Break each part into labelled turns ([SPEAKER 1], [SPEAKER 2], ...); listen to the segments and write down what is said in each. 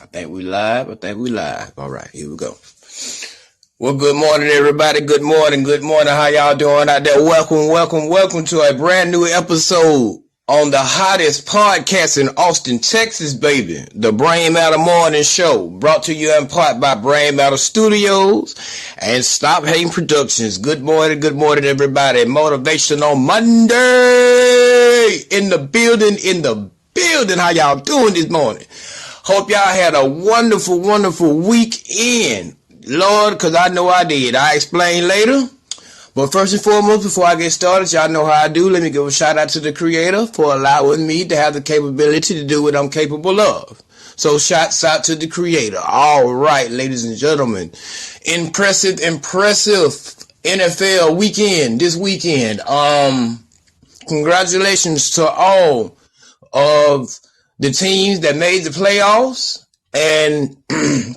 [SPEAKER 1] I think we live. All right, here we go. Well, good morning, everybody. Good morning. How y'all doing out there? Welcome to a brand new episode on the hottest podcast in Austin, Texas, baby. The Brain Matter Morning Show, brought to you in part by Brain Matter Studios and Stop Hating Productions. Good morning, everybody. Motivational Monday in the building. How y'all doing this morning? Hope y'all had a wonderful weekend. Lord, because I know I did. I explain later. But first and foremost, before I get started, y'all know how I do. Let me give a shout out to the Creator for allowing me to have the capability to do what I'm capable of. So shouts out to the Creator. All right, ladies and gentlemen. Impressive NFL weekend this weekend. Congratulations to all of the teams that made the playoffs, and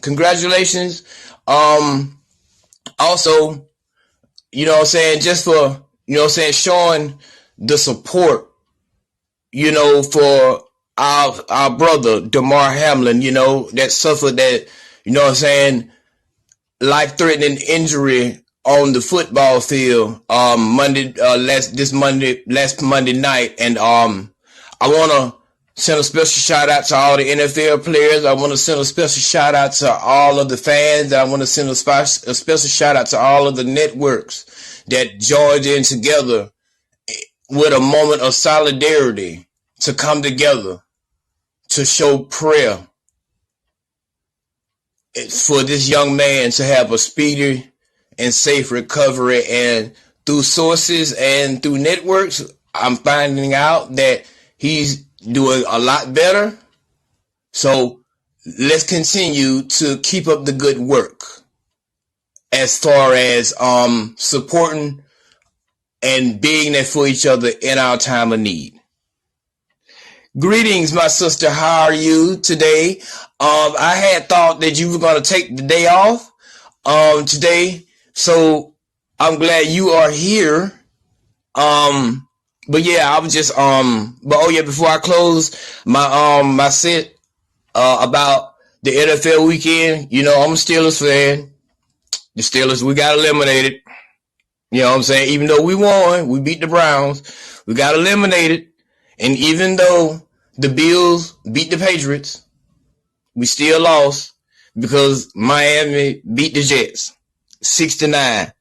[SPEAKER 1] congratulations also, you know what I'm saying, just for, you know what I'm saying, showing the support, you know, for our brother Damar Hamlin, you know, that suffered that, you know what I'm saying, life-threatening injury on the football field last Monday night. And I want to send a special shout out to all the NFL players. I want to send a special shout out to all of the fans. I want to send a special shout out to all of the networks that joined in together with a moment of solidarity to come together to show prayer for this young man to have a speedy and safe recovery. And through sources and through networks, I'm finding out that he's doing a lot better. So let's continue to keep up the good work as far as supporting and being there for each other in our time of need. Greetings, my sister. How are you today? I had thought that you were going to take the day off today, so I'm glad you are here. But yeah, I was just before I close my set about the NFL weekend, you know, I'm a Steelers fan. The Steelers, we got eliminated. You know what I'm saying? Even though we won, we beat the Browns, we got eliminated. And even though the Bills beat the Patriots, we still lost because Miami beat the Jets 69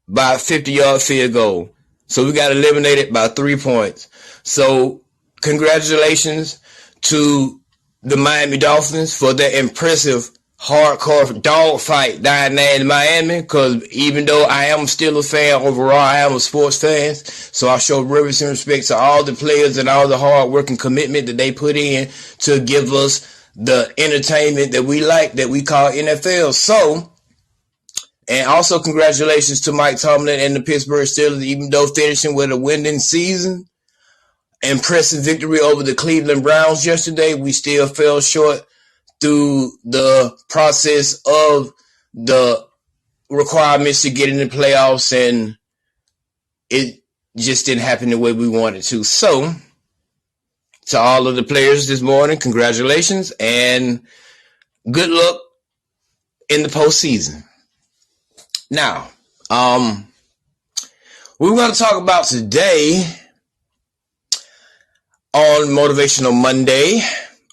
[SPEAKER 1] by a 50-yard field goal. So we got eliminated by 3 points. So congratulations to the Miami Dolphins for that impressive hardcore dog fight down there in Miami. Because even though I am still a fan overall, I am a sports fan. So I show reverence and respect to all the players and all the hard work and commitment that they put in to give us the entertainment that we like, that we call NFL. So, and also congratulations to Mike Tomlin and the Pittsburgh Steelers, even though finishing with a winning season. Impressive victory over the Cleveland Browns yesterday. We still fell short through the process of the requirements to get in the playoffs, and it just didn't happen the way we wanted to. So, to all of the players this morning, congratulations and good luck in the postseason. Now, we're going to talk about today on Motivational Monday,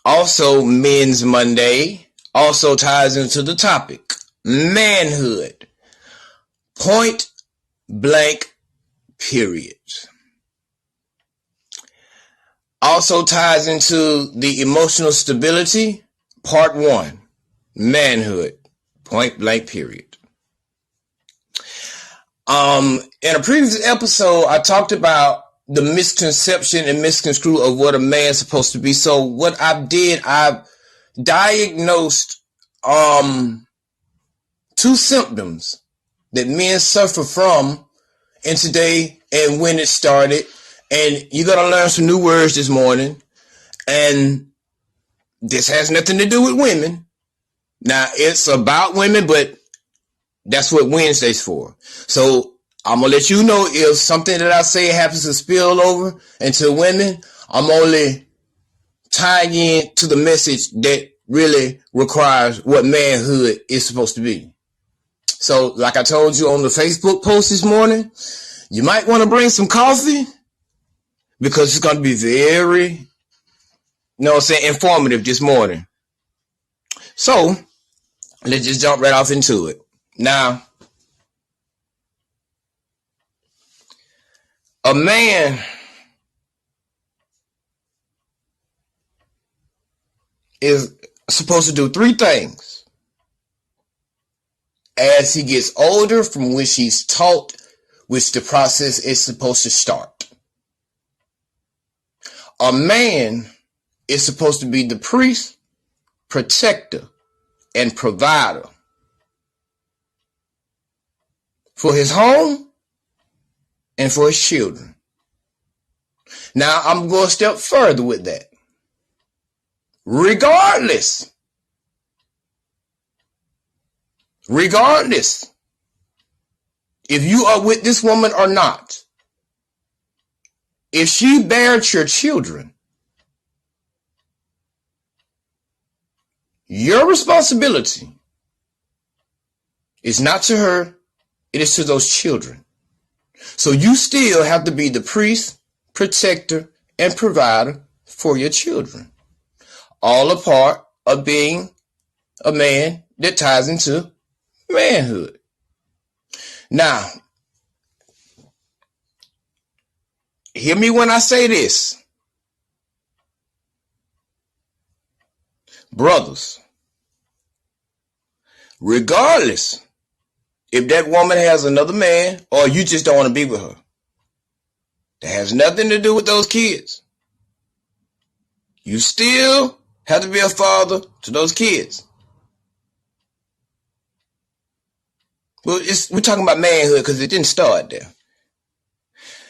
[SPEAKER 1] also Men's Monday, also ties into the topic, manhood, point blank, period. Also ties into the emotional stability, part 1, manhood, point blank, period. In a previous episode, I talked about the misconception and misconstrue of what a man's supposed to be. So what I did, I diagnosed 2 symptoms that men suffer from in today and when it started. And you're going to learn some new words this morning. And this has nothing to do with women. Now, it's about women, but that's what Wednesday's for. So I'm going to let you know if something that I say happens to spill over into women, I'm only tying in to the message that really requires what manhood is supposed to be. So, like I told you on the Facebook post this morning, you might want to bring some coffee because it's going to be very, informative this morning. So, let's just jump right off into it. Now, a man is supposed to do three things as he gets older, from which he's taught, which the process is supposed to start. A man is supposed to be the priest, protector, and provider for his home and for his children. Now, I'm going a step further with that. Regardless if you are with this woman or not, if she bears your children, your responsibility is not to her, it is to those children. So you still have to be the priest, protector, and provider for your children. All a part of being a man that ties into manhood. Now, hear me when I say this. Brothers, regardless if that woman has another man or you just don't want to be with her, that has nothing to do with those kids. You still have to be a father to those kids. Well, we're talking about manhood because it didn't start there.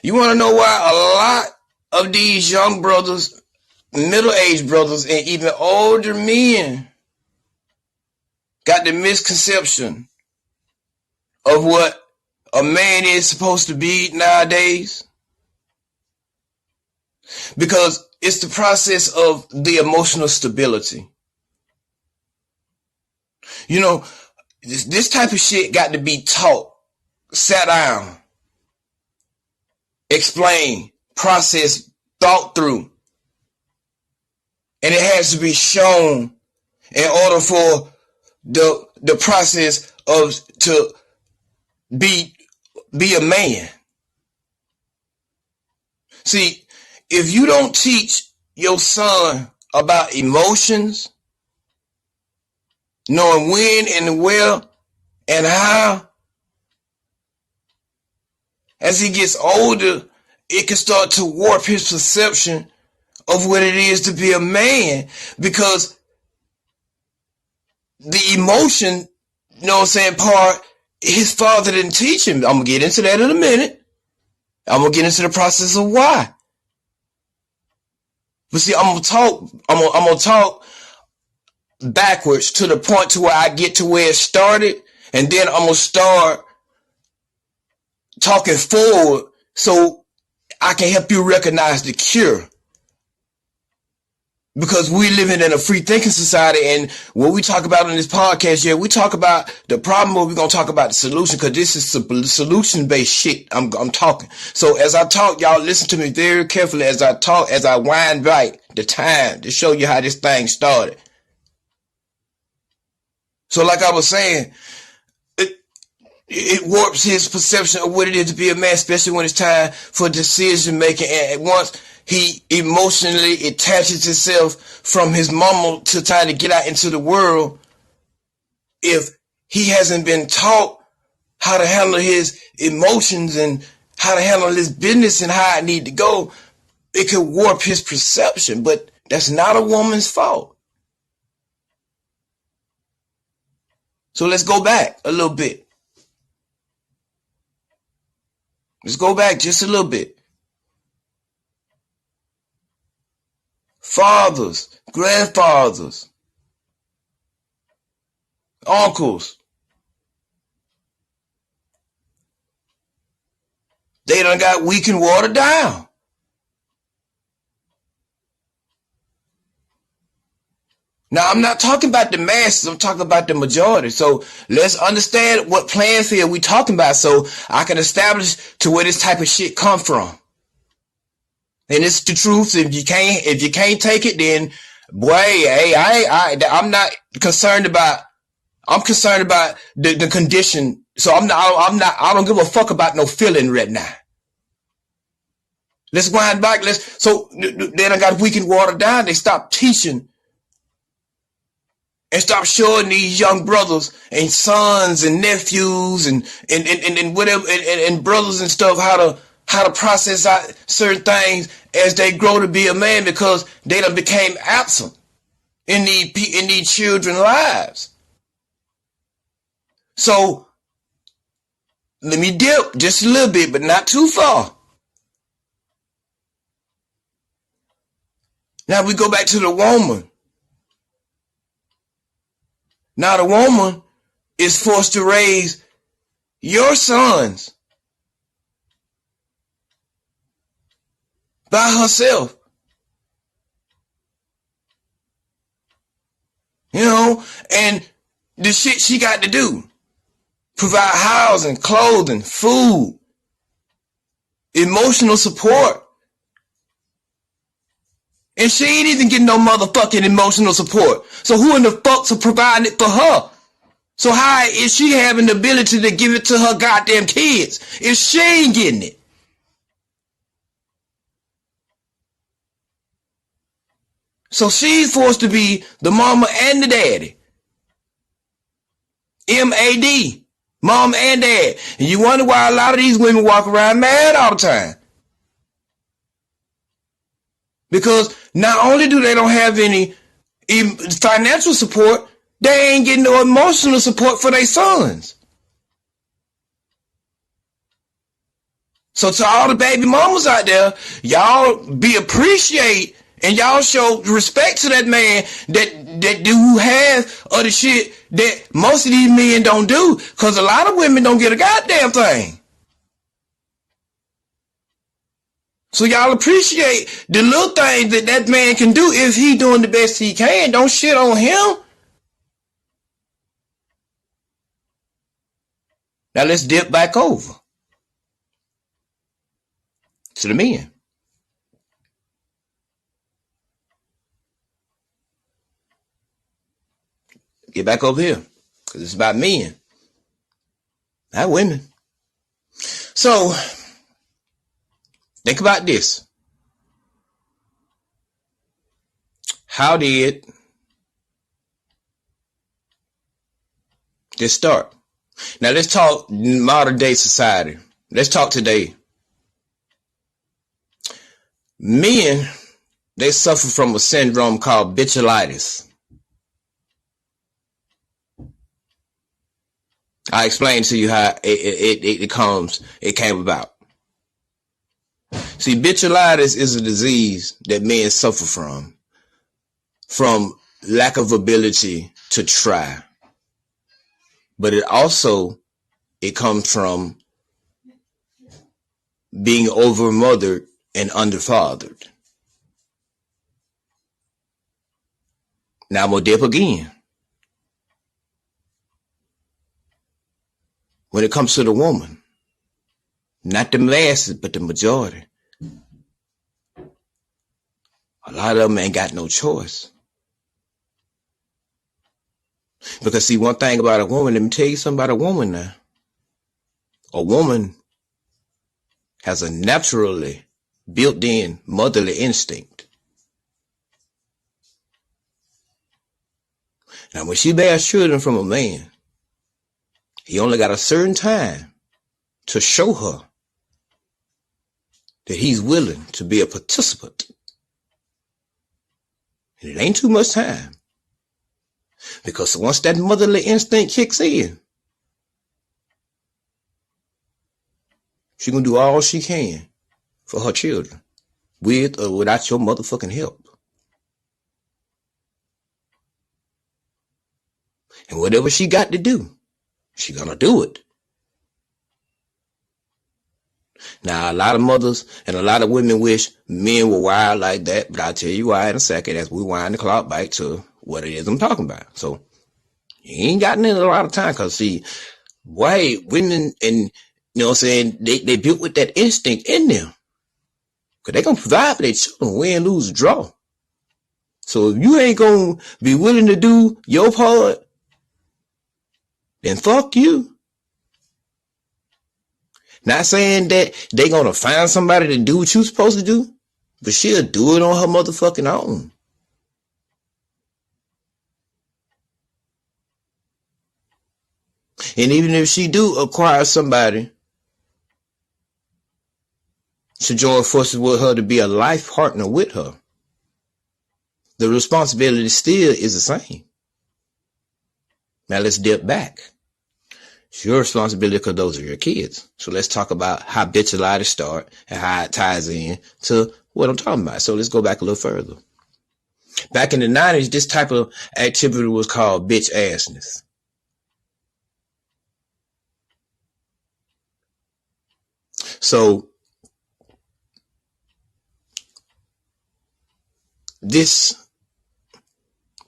[SPEAKER 1] You want to know why a lot of these young brothers, middle-aged brothers, and even older men got the misconception of what a man is supposed to be nowadays? Because it's the process of the emotional stability. You know, this type of shit got to be taught, sat down, explained, processed, thought through. And it has to be shown in order for the process of to be a man. See, if you don't teach your son about emotions, knowing when and where and how, as he gets older, it can start to warp his perception of what it is to be a man, because the emotion, part, his father didn't teach him. I'm going to get into that in a minute. I'm going to get into the process of why. But see, I'm going to talk backwards to the point to where I get to where it started, and then I'm going to start talking forward so I can help you recognize the cure. Because we're living in a free thinking society, and what we talk about in this podcast, we talk about the problem, but we're going to talk about the solution, because this is solution-based shit I'm talking. So as I talk, y'all listen to me very carefully as I talk, as I wind back the time to show you how this thing started. So like I was saying, it warps his perception of what it is to be a man, especially when it's time for decision making. And once he emotionally attaches himself from his mama to trying to get out into the world, if he hasn't been taught how to handle his emotions and how to handle his business and how it need to go, it could warp his perception. But that's not a woman's fault. So let's go back a little bit. Let's go back just a little bit. Fathers, grandfathers, uncles, they done got weak and watered down. Now, I'm not talking about the masses. I'm talking about the majority. So let's understand what playing field we talking about so I can establish to where this type of shit come from. And it's the truth. If you can't take it, then boy, hey, I'm not concerned about. I'm concerned about the condition. So I don't give a fuck about no feeling right now. Let's wind back. So then I got weakened watered down. They stopped teaching and stop showing these young brothers and sons and nephews and whatever and brothers and stuff how to process out certain things as they grow to be a man, because they done became absent in these children's lives. So let me dip just a little bit, but not too far. Now we go back to the woman. Now the woman is forced to raise your sons by herself. You know, and the shit she got to do. Provide housing, clothing, food, emotional support. And she ain't even getting no motherfucking emotional support. So who in the fuck's providing it for her? So how is she having the ability to give it to her goddamn kids if she ain't getting it? So she's forced to be the mama and the daddy. MAD. Mom and dad. And you wonder why a lot of these women walk around mad all the time. Because not only do they don't have any financial support, they ain't getting no emotional support for their sons. So to all the baby mamas out there, y'all be appreciate and y'all show respect to that man that do have other shit that most of these men don't do, because a lot of women don't get a goddamn thing. So y'all appreciate the little things that man can do if he doing the best he can. Don't shit on him. Now let's dip back over to the men. Get back over here, because it's about men, not women. So think about this. How did this start? Now let's talk modern day society. Let's talk today. Men, they suffer from a syndrome called bitchulitis. I explained to you how it came about. See, bitchulitis is a disease that men suffer from lack of ability to try. But it comes from being overmothered and underfathered. Now I'm gonna dip again. When it comes to the woman, not the masses, but the majority, a lot of them ain't got no choice. Because see, one thing about a woman, let me tell you something about a woman now. A woman has a naturally built-in motherly instinct. Now, when she bears children from a man, he only got a certain time to show her that he's willing to be a participant. And it ain't too much time. Because once that motherly instinct kicks in, she's going to do all she can for her children, with or without your motherfucking help. And whatever she got to do, she gonna do it. Now, a lot of mothers and a lot of women wish men were wild like that, but I'll tell you why in a second as we wind the clock back to what it is I'm talking about. So you ain't gotten in a lot of time, because see, white women, and you know what I'm saying, they built with that instinct in them, because they gonna provide for their children, win, lose, draw. So if you ain't gonna be willing to do your part, then fuck you. Not saying that they gonna find somebody to do what you supposed to do, but she'll do it on her motherfucking own. And even if she do acquire somebody to join forces with her to be a life partner with her, the responsibility still is the same. Now let's dip back. It's your responsibility because those are your kids. So let's talk about how bitchalitis start and how it ties in to what I'm talking about. So let's go back a little further. Back in the 90s, this type of activity was called bitch assness. So this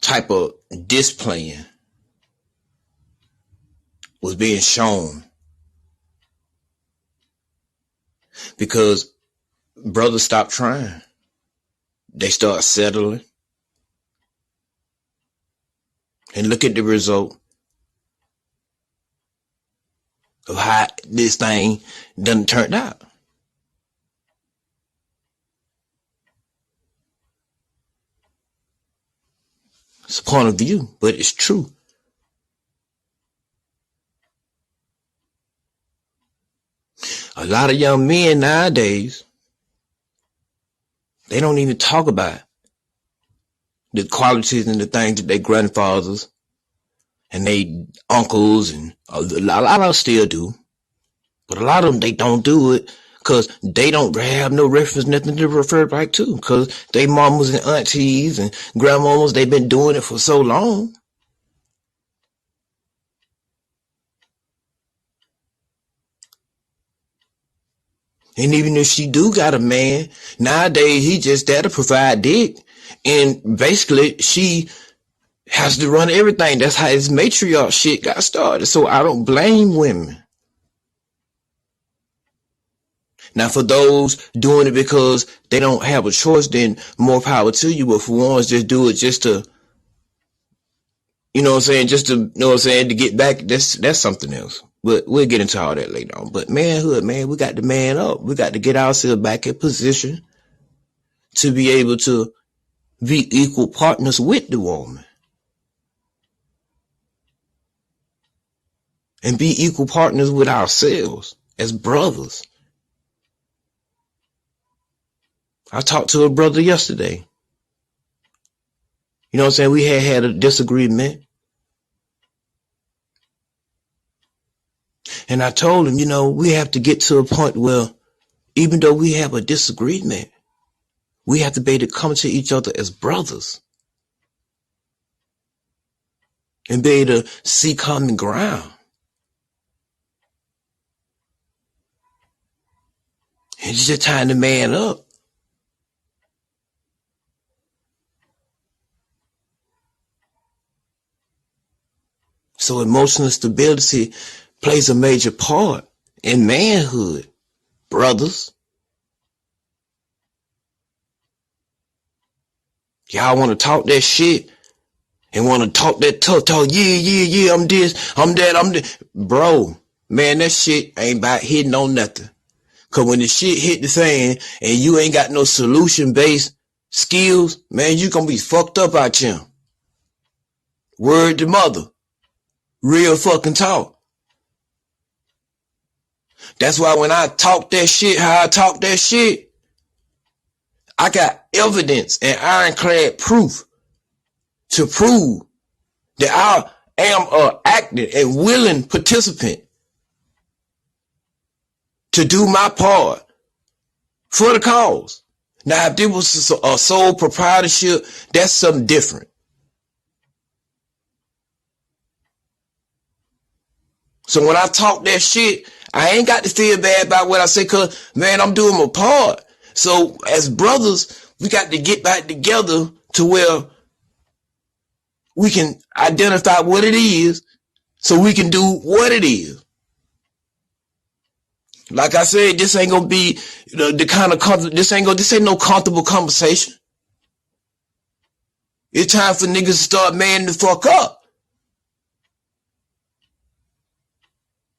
[SPEAKER 1] type of displaying was being shown because brothers stopped trying. They start settling. And look at the result of how this thing done turned out. It's a point of view, but it's true. A lot of young men nowadays, they don't even talk about the qualities and the things that their grandfathers and they uncles and a lot of them still do. But a lot of them, they don't do it because they don't have no reference, nothing to refer back to, because they mamas and aunties and grandmamas, they've been doing it for so long. And even if she do got a man, nowadays he just there to provide dick. And basically she has to run everything. That's how this matriarch shit got started. So I don't blame women. Now for those doing it because they don't have a choice, then more power to you. But for ones just do it just to, you know what I'm saying, just to, you know what I'm saying, to get back, that's something else. But we'll get into all that later on. But manhood, man, we got to man up. We got to get ourselves back in position to be able to be equal partners with the woman. And be equal partners with ourselves as brothers. I talked to a brother yesterday. You know what I'm saying? We had a disagreement. And I told him, you know, we have to get to a point where even though we have a disagreement, we have to be able to come to each other as brothers. And be able to see common ground. It's just time to man up. So emotional stability plays a major part in manhood, brothers. Y'all want to talk that shit and want to talk that tough talk. Yeah, I'm this, I'm that, I'm that. Bro, man, that shit ain't about hitting on nothing. Cause when the shit hit the fan and you ain't got no solution-based skills, man, you gonna be fucked up out here. Word to mother. Real fucking talk. That's why when I talk that shit, how I talk that shit, I got evidence and ironclad proof to prove that I am an active and willing participant to do my part for the cause. Now, if there was a sole proprietorship, that's something different. So when I talk that shit, I ain't got to feel bad about what I say, cause man, I'm doing my part. So as brothers, we got to get back together to where we can identify what it is so we can do what it is. Like I said, this ain't gonna be the kind of this ain't no comfortable conversation. It's time for niggas to start manning the fuck up.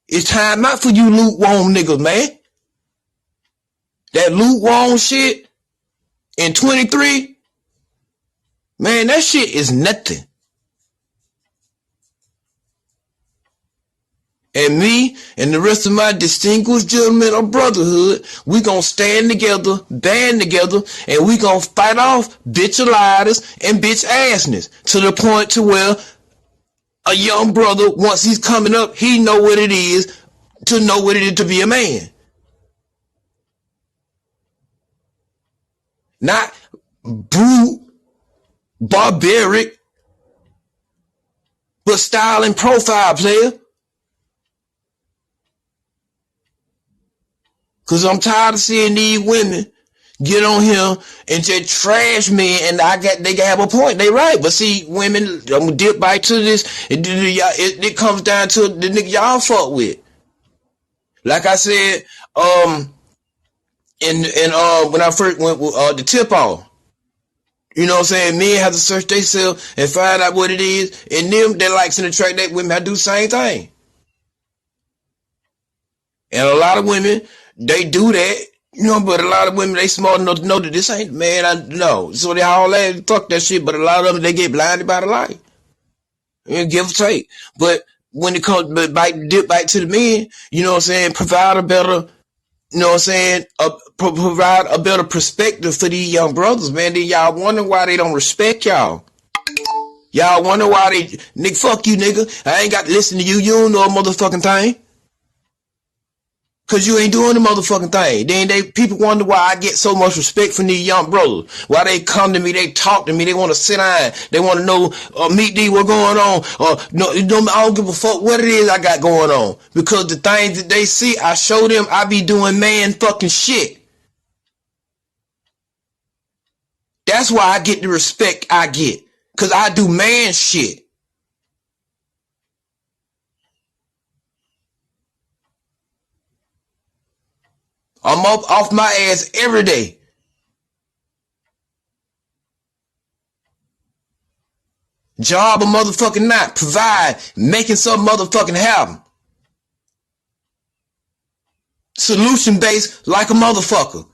[SPEAKER 1] It's time out for you lukewarm niggas, man. That lukewarm shit in 23, man, that shit is nothing. And me and the rest of my distinguished gentlemen of brotherhood, we gonna stand together, band together, and we gonna fight off bitch-a-lighters and bitch-assness to the point to where a young brother, once he's coming up, he know what it is to be a man. Not brute, barbaric, but style and profile, player. Cause I'm tired of seeing these women get on here and just trash me, and they have a point. They right, but see, women, I'm gonna dip back to this. It comes down to the nigga y'all fuck with. Like I said, when I first went with the tip off, you know what I'm saying? Men have to search themselves and find out what it is, and them that likes and attract that women have to do the same thing. And a lot of women, they do that, you know, but a lot of women, they smart enough to know that this ain't, man, I know. So they all that, fuck that shit, but a lot of them, they get blinded by the light. And give or take. But when it comes, dip back to the men, you know what I'm saying, provide a better, you know what I'm saying, provide a better perspective for these young brothers, man. Then y'all wonder why they don't respect y'all. Y'all wonder why they, nigga, fuck you, nigga. I ain't got to listen to you. You don't know a motherfucking thing. Cause you ain't doing the motherfucking thing. Then people wonder why I get so much respect from these young brothers. Why they come to me, they talk to me, they want to sit down, they want to know, meet D, what going on, no, I don't give a fuck what it is I got going on. Because the things that they see, I show them I be doing man fucking shit. That's why I get the respect I get. Cause I do man shit. I'm up off my ass every day. Job or motherfucking not. Provide. Making some motherfucking happen. Solution based like a motherfucker.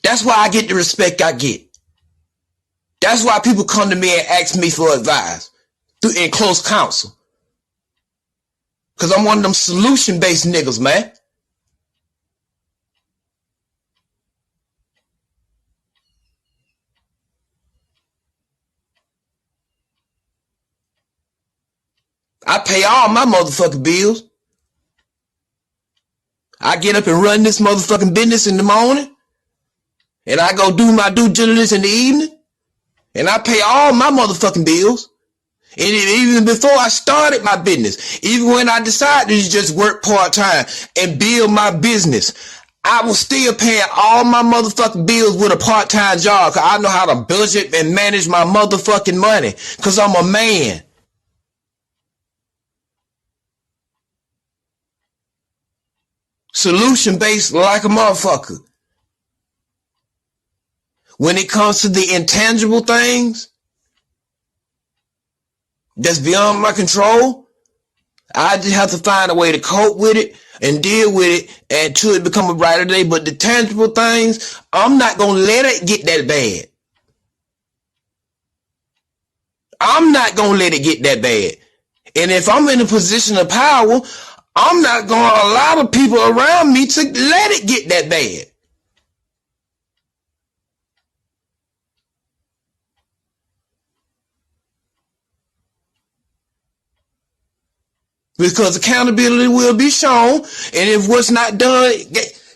[SPEAKER 1] That's why I get the respect I get. That's why people come to me and ask me for advice in close counsel. Cause I'm one of them solution based niggas, man. I pay all my motherfucking bills. I get up and run this motherfucking business in the morning. And I go do my due diligence in the evening. And I pay all my motherfucking bills. And even before I started my business, even when I decided to just work part-time and build my business, I was still paying all my motherfucking bills with a part-time job because I know how to budget and manage my motherfucking money because I'm a man. Solution-based like a motherfucker. When it comes to the intangible things that's beyond my control, I just have to find a way to cope with it and deal with it until it become a brighter day. But the tangible things, I'm not going to let it get that bad. I'm not going to let it get that bad. And if I'm in a position of power, I'm not going to allow the people around me to let it get that bad. Because accountability will be shown, and if what's not done,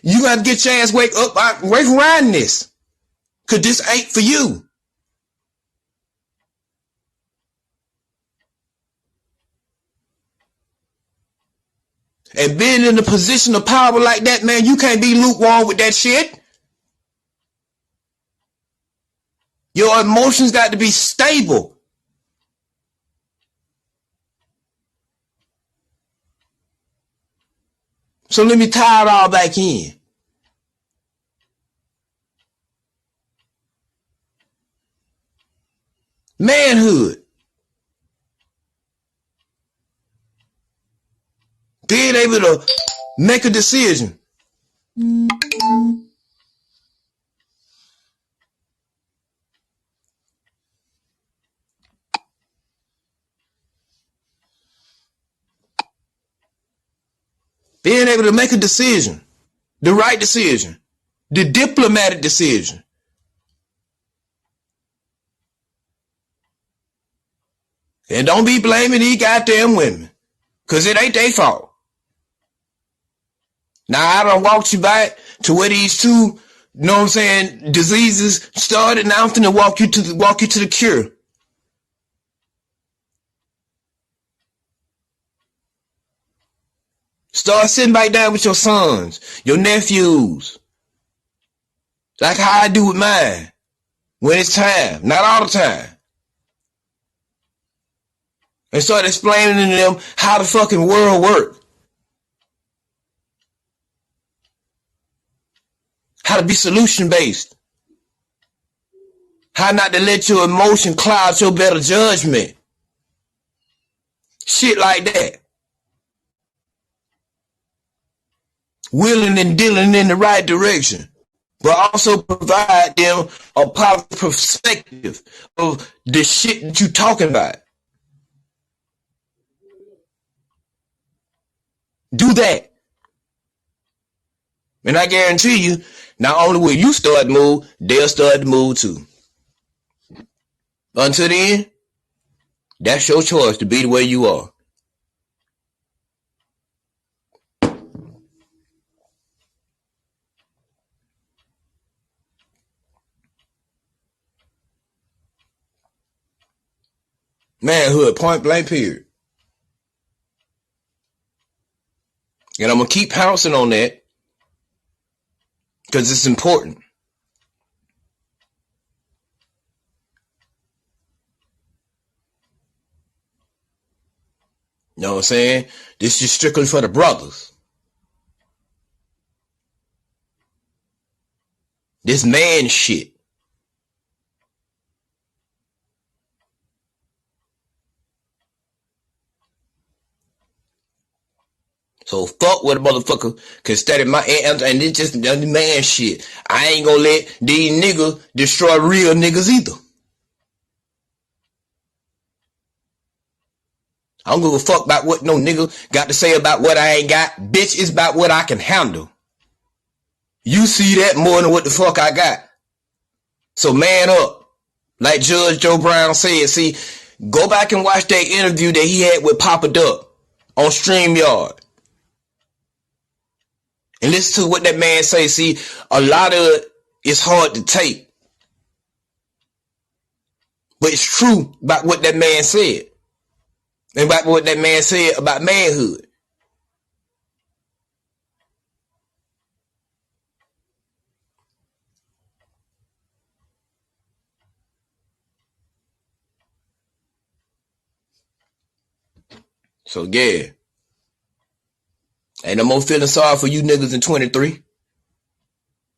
[SPEAKER 1] you got to get your ass wake around this. Because this ain't for you. And being in a position of power like that, man, you can't be lukewarm with that shit. Your emotions got to be stable. So let me tie it all back in. Manhood. Being able to make a decision. Being able to make a decision. The right decision. The diplomatic decision. And don't be blaming these goddamn women. Cause it ain't their fault. Now I done walked you back to where these two, you know what I'm saying, diseases started. Now I'm finna walk you to the cure. Start sitting back down with your sons, your nephews. Like how I do with mine. When it's time. Not all the time. And start explaining to them how the fucking world works. How to be solution based. How not to let your emotion cloud your better judgment. Shit like that. Willing and dealing in the right direction. But also provide them a positive perspective of the shit that you talking about. Do that. And I guarantee you, not only will you start to move, they'll start to move too. Until then, that's your choice to be the way you are. Manhood, point blank, period. And I'm going to keep pouncing on that because it's important. You know what I'm saying? This is strictly for the brothers. This man shit. So fuck what a motherfucker can study my and it's just man shit. I ain't gonna let these niggas destroy real niggas either. I don't give a fuck about what no nigga got to say about what I ain't got. Bitch, it's about what I can handle. You see that more than what the fuck I got. So man up. Like Judge Joe Brown said, see, go back and watch that interview that he had with Papa Duck on StreamYard. And listen to what that man say. See, a lot of it is hard to take. But it's true about what that man said. And about what that man said about manhood. So yeah. Ain't no more feeling sorry for you niggas in 23.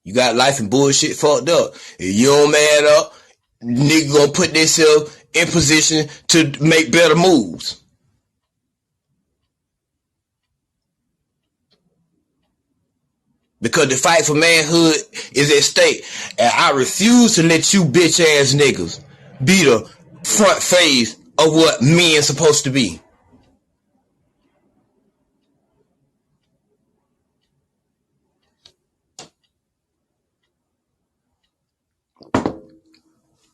[SPEAKER 1] You got life and bullshit fucked up. If you don't man up, nigga gonna put themselves in position to make better moves. Because the fight for manhood is at stake. And I refuse to let you bitch ass niggas be the front face of what men supposed to be.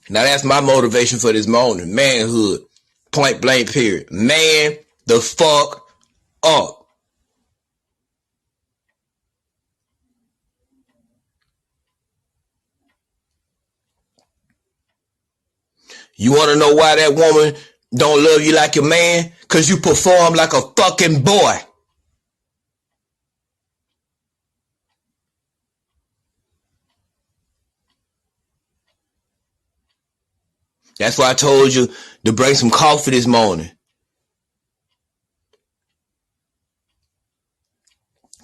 [SPEAKER 1] Now that's my motivation for this morning. Manhood. Point blank period. Man the fuck up. You want to know why that woman don't love you like your man? Because you perform like a fucking boy. That's why I told you to bring some coffee this morning.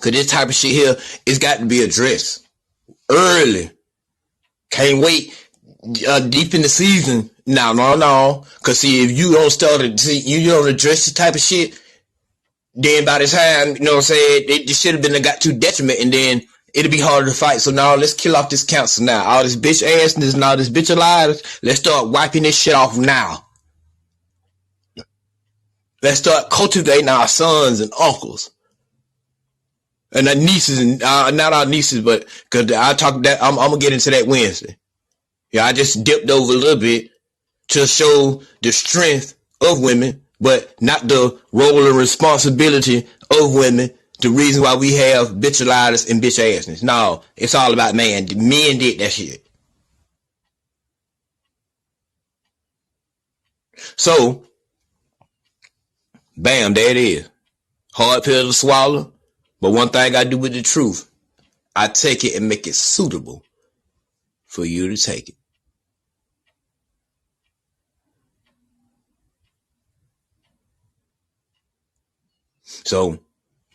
[SPEAKER 1] Cause this type of shit here, it's got to be addressed early. Can't wait deep in the season. No. Cause see, if you don't you don't address this type of shit, then by the time, you know what I'm saying, it should have been got too detriment, and then it'll be harder to fight. So now let's kill off this council now. All this bitch assness and all this bitch alive, let's start wiping this shit off now. Let's start cultivating our sons and uncles. And our nieces, and not our nieces, but because I talk that I'm gonna get into that Wednesday. Yeah, I just dipped over a little bit to show the strength of women, but not the role and responsibility of women. The reason why we have bitchalitis and bitch assness. No, it's all about man. Men did that shit. So, bam, there it is. Hard pill to swallow. But one thing I do with the truth, I take it and make it suitable for you to take it. So,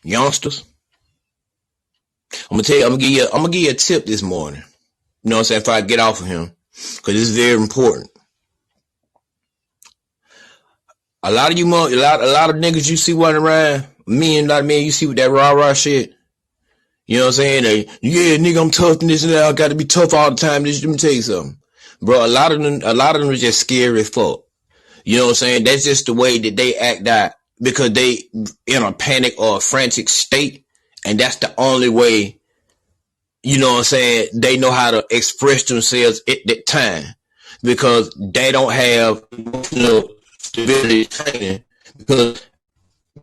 [SPEAKER 1] youngsters, I'm gonna give you a tip this morning. You know what I'm saying? If I get off of him, because this is very important. A lot of niggas you see running around, a lot of men you see with that rah shit. You know what I'm saying? Yeah, nigga, I'm tough and this and that. I got to be tough all the time. Let me tell you something, bro. A lot of them are just scary as fuck. You know what I'm saying? That's just the way that they act out because they in a panic or a frantic state, and that's the only way. You know what I'm saying? They know how to express themselves at that time because they don't have emotional stability training because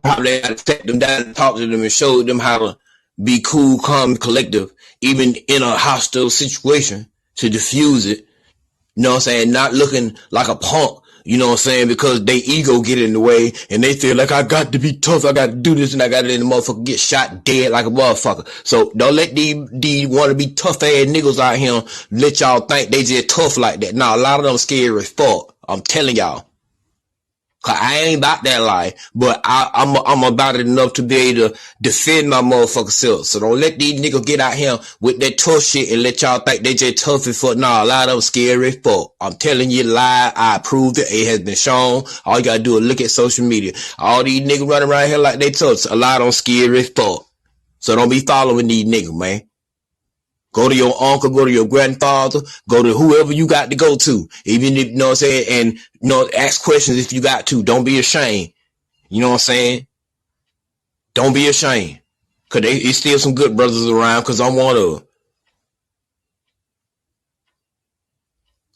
[SPEAKER 1] probably had to set them down and talk to them and show them how to be cool, calm, collective, even in a hostile situation to diffuse it. You know what I'm saying? Not looking like a punk, you know what I'm saying? Because they ego get in the way and they feel like I got to be tough, I got to do this, and I got to let the motherfucker get shot dead like a motherfucker. So don't let these want to be tough ass niggas out here let y'all think they just tough like that. Nah, a lot of them scary as fuck. I'm telling y'all. Cause I ain't about that life, but I'm about it enough to be able to defend my motherfucking self. So don't let these niggas get out here with that tough shit and let y'all think they just tough as fuck. Nah, a lot of them scary as fuck. I'm telling you lie. I proved it. It has been shown. All you gotta do is look at social media. All these niggas running around here like they tough. A lot of them scary as fuck. So don't be following these niggas, man. Go to your uncle, go to your grandfather, go to whoever you got to go to. Even if, you know what I'm saying, and, you know, ask questions if you got to. Don't be ashamed. You know what I'm saying? Don't be ashamed. Cause there's still some good brothers around, cause I'm one of them.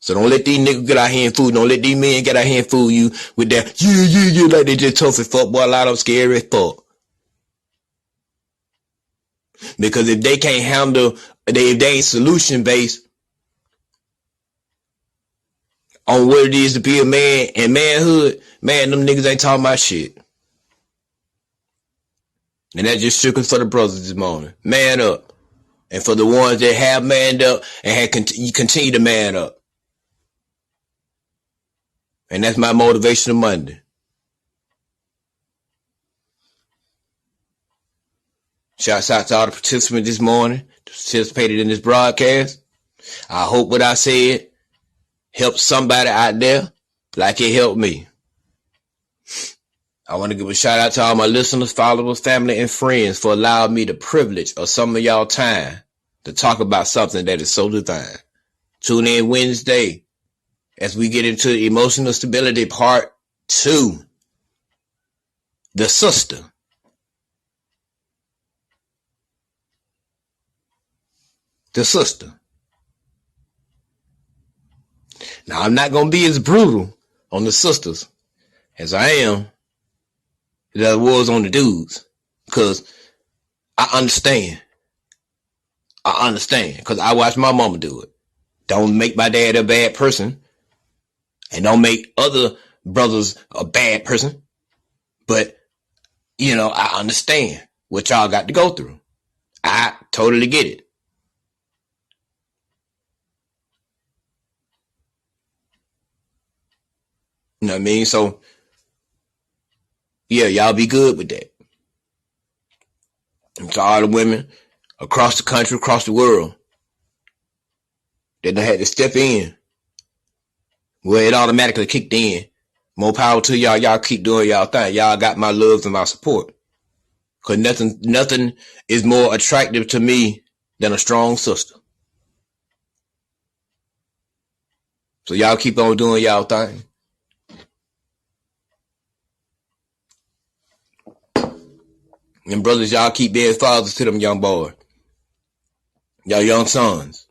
[SPEAKER 1] So don't let these niggas get out here and fool. Don't let these men get out here and fool you with that, yeah, like they just tough as fuck. Boy, a lot of them scary as fuck. Because if they can't handle, if they ain't solution based on what it is to be a man and manhood, man, them niggas ain't talking about shit. And that just shook us for the brothers this morning. Man up. And for the ones that have manned up and have continue to man up. And that's my motivation of Monday. Shouts out to all the participants this morning, participated in this broadcast. I hope what I said helped somebody out there like it helped me. I want to give a shout out to all my listeners, followers, family, and friends for allowing me the privilege of some of y'all time to talk about something that is so divine. Tune in Wednesday as we get into emotional stability part 2. The sister. The sister. Now, I'm not going to be as brutal on the sisters as I am that I was on the dudes. Because I understand. Because I watched my mama do it. Don't make my dad a bad person. And don't make other brothers a bad person. But, you know, I understand what y'all got to go through. I totally get it. You know what I mean? So, yeah, y'all be good with that. And to all the women across the country, across the world, that they had to step in, well, it automatically kicked in. More power to y'all. Y'all keep doing y'all thing. Y'all got my love and my support. Cause nothing is more attractive to me than a strong sister. So y'all keep on doing y'all thing. And brothers, y'all keep being fathers to them young boys. Y'all young sons.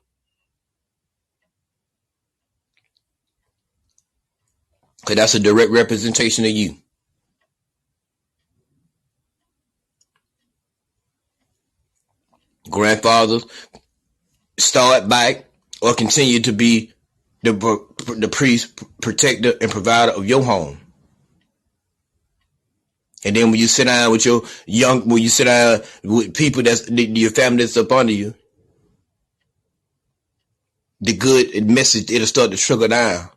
[SPEAKER 1] Cause that's a direct representation of you. Grandfathers, start back or continue to be the priest, protector, and provider of your home. And then when you sit down with when you sit down with people that's your family that's up under you, the good message, it'll start to trickle down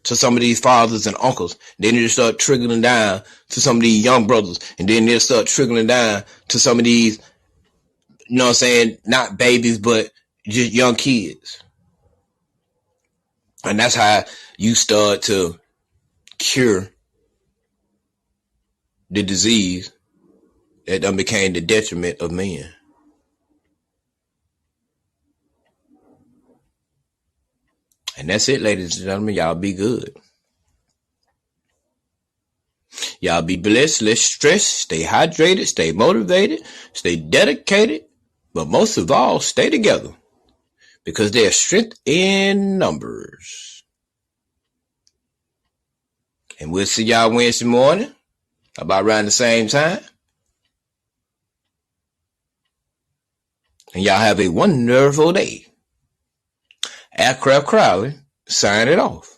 [SPEAKER 1] to some of these fathers and uncles. Then it'll start trickling down to some of these young brothers. And then it'll start trickling down to some of these, you know what I'm saying, not babies, but just young kids. And that's how you start to cure the disease that became the detriment of men. And that's it, ladies and gentlemen. Y'all be good. Y'all be blessed, less stressed, stay hydrated, stay motivated, stay dedicated, but most of all, stay together because there's strength in numbers. And we'll see y'all Wednesday morning about around the same time. And y'all have a wonderful day. Aircraft Crowley, sign it off.